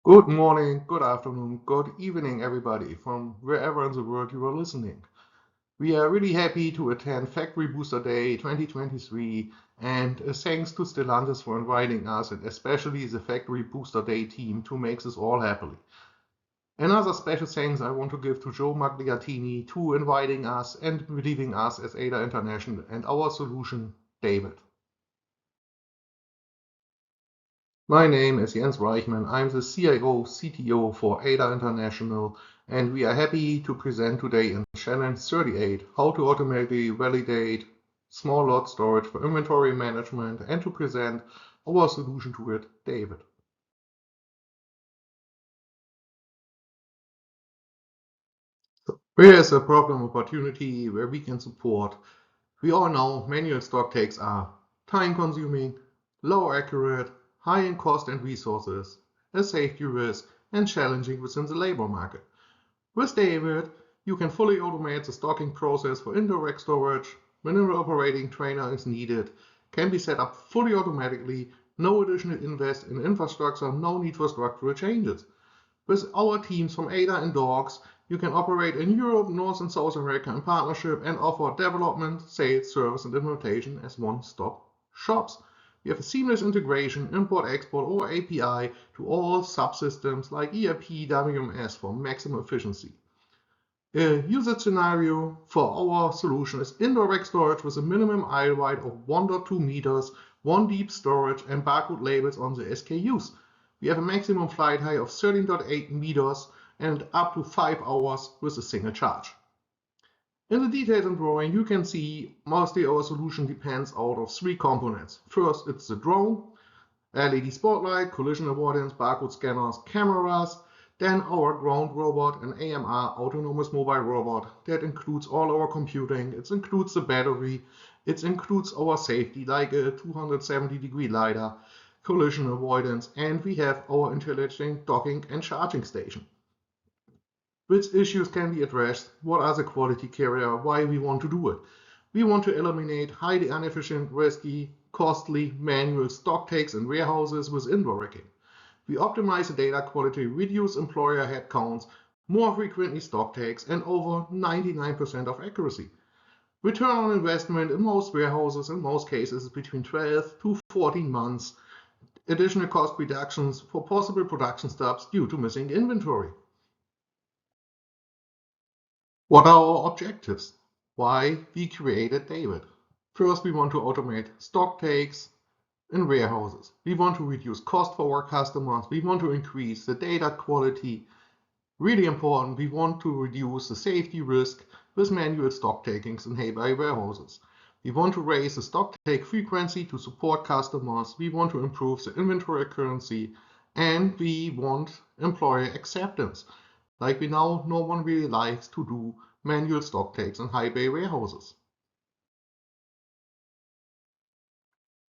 Good morning, good afternoon, good evening, everybody, from wherever in the world you are listening. We are really happy to attend Factory Booster Day 2023, and thanks to Stellantis for inviting us, and especially the Factory Booster Day team, to make this all happily. Another special thanks I want to give to Joe Magliatini to inviting us and believing us as ADA International and our solution, David. My name is Jens Reichmann. I'm the CIO, CTO for ADA International, and we are happy to present today in Challenge 38 how to automatically validate small lot storage for inventory management and to present our solution to it, David. So where is a problem opportunity where we can support? We all know manual stock takes are time consuming, low accurate, high in cost and resources, a safety risk, and challenging within the labor market. With David, you can fully automate the stocking process for indirect storage. Minimal operating training is needed, can be set up fully automatically, no additional invest in infrastructure, no need for structural changes. With our teams from ADA and DORGS, you can operate in Europe, North and South America in partnership and offer development, sales, service, and implementation as one-stop shops. We have a seamless integration, import, export, or API to all subsystems like ERP, WMS for maximum efficiency. A usage scenario for our solution is indirect storage with a minimum aisle wide of 1.2 meters, one deep storage, and barcode labels on the SKUs. We have a maximum flight height of 13.8 meters and up to 5 hours with a single charge. In the details and drawing, you can see mostly our solution depends out of 3 components. First, it's the drone, LED spotlight, collision avoidance, barcode scanners, cameras, then our ground robot, an AMR, autonomous mobile robot, that includes all our computing, it includes the battery, it includes our safety, like a 270-degree LiDAR, collision avoidance, and we have our intelligent docking and charging station. Which issues can be addressed? What are the quality criteria? Why we want to do it? We want to eliminate highly inefficient, risky, costly manual stock takes in warehouses with indoor racking. We optimize the data quality, reduce employer headcounts, more frequently stock takes, and over 99% of accuracy. Return on investment in most warehouses in most cases is between 12 to 14 months. Additional cost reductions for possible production stops due to missing inventory. What are our objectives? Why we created David? First, we want to automate stock takes in warehouses. We want to reduce cost for our customers. We want to increase the data quality. Really important, we want to reduce the safety risk with manual stock takings in hay-by warehouses. We want to raise the stock take frequency to support customers. We want to improve the inventory accuracy, and we want employer acceptance. Like we know, no one really likes to do manual stock takes in high bay warehouses.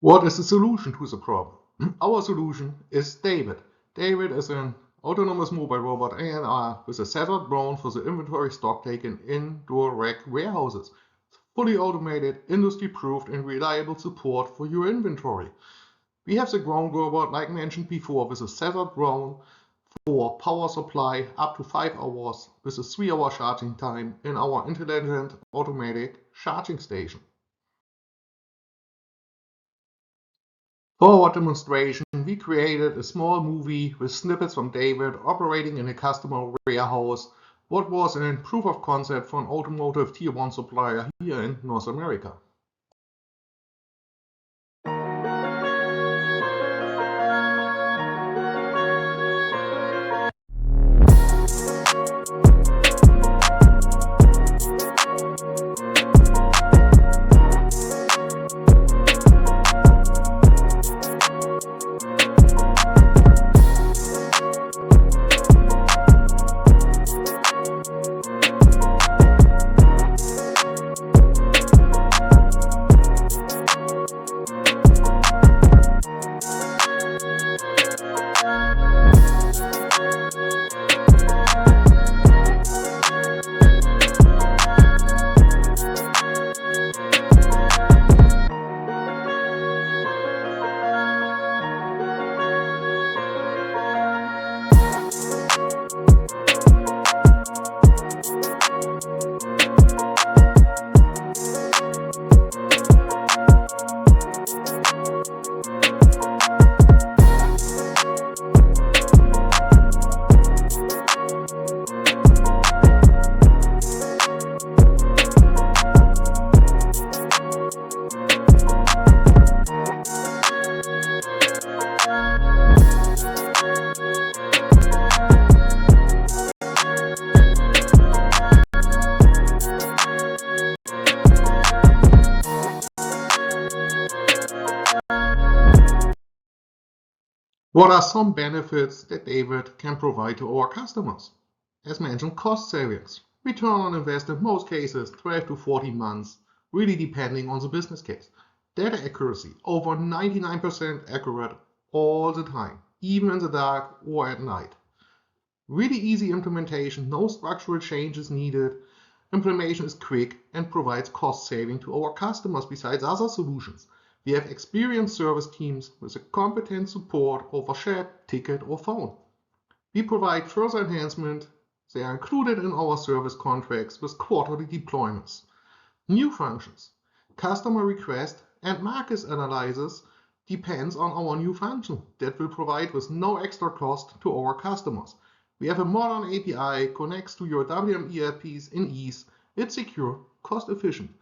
What is the solution to the problem? Our solution is David. David is an autonomous mobile robot AMR with a setup drone for the inventory stock take in indoor rack warehouses. Fully automated, industry-proofed, and reliable support for your inventory. We have the ground robot, like mentioned before, with a setup drone for power supply up to 5 hours with a 3-hour charging time in our intelligent automatic charging station. For our demonstration, we created a small movie with snippets from David operating in a customer warehouse, what was a proof of concept for an automotive tier 1 supplier here in North America. What are some benefits that David can provide to our customers? As mentioned, cost savings. Return on investment in most cases 12 to 14 months, really depending on the business case. Data accuracy, over 99% accurate all the time, even in the dark or at night. Really easy implementation, no structural changes needed. Implementation is quick and provides cost saving to our customers besides other solutions. We have experienced service teams with a competent support over chat, ticket, or phone. We provide further enhancement. They are included in our service contracts with quarterly deployments. New functions, customer request, and market analysis depends on our new function that will provide with no extra cost to our customers. We have a modern API, connects to your WM ERPs in ease, it's secure, cost efficient,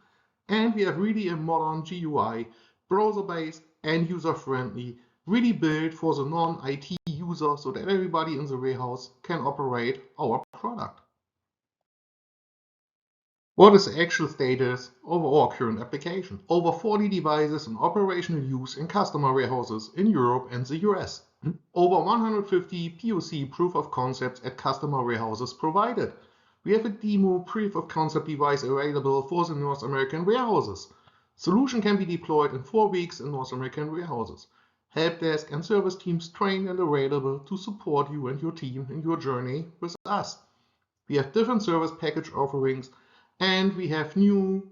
and we have really a modern GUI, browser-based and user-friendly, really built for the non-IT user so that everybody in the warehouse can operate our product. What is the actual status of our current application? Over 40 devices in operational use in customer warehouses in Europe and the US. Over 150 POC proof of concepts at customer warehouses provided. We have a demo proof of concept device available for the North American warehouses. Solution can be deployed in 4 weeks in North American warehouses. Help desk and service teams trained and available to support you and your team in your journey with us. We have different service package offerings, and we have new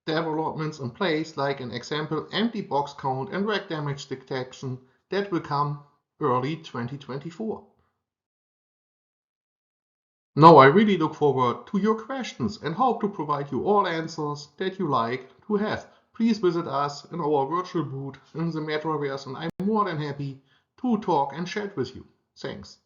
developments in place, like an example empty box count and rack damage detection that will come early 2024. Now I really look forward to your questions and hope to provide you all answers that you like to have. Please visit us in our virtual booth in the metaverse, and I'm more than happy to talk and chat with you. Thanks.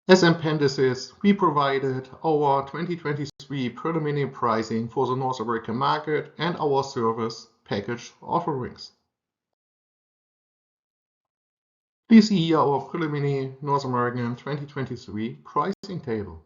As appendices, we provided our 2023 preliminary pricing for the North American market and our service package offerings. Please see here our preliminary North American 2023 pricing table.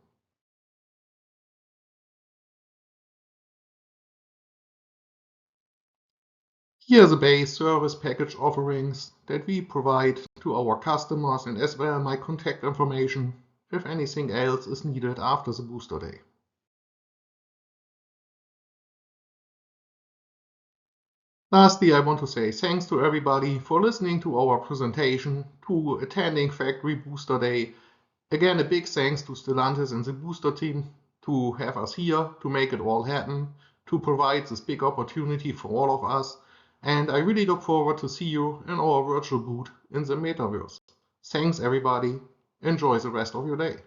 Here are the base service package offerings that we provide to our customers, and as well my contact information if anything else is needed after the booster day. Lastly, I want to say thanks to everybody for listening to our presentation, to attending Factory Booster Day. Again, a big thanks to Stellantis and the Booster team to have us here, to make it all happen, to provide this big opportunity for all of us. And I really look forward to see you in our virtual booth in the metaverse. Thanks everybody. Enjoy the rest of your day.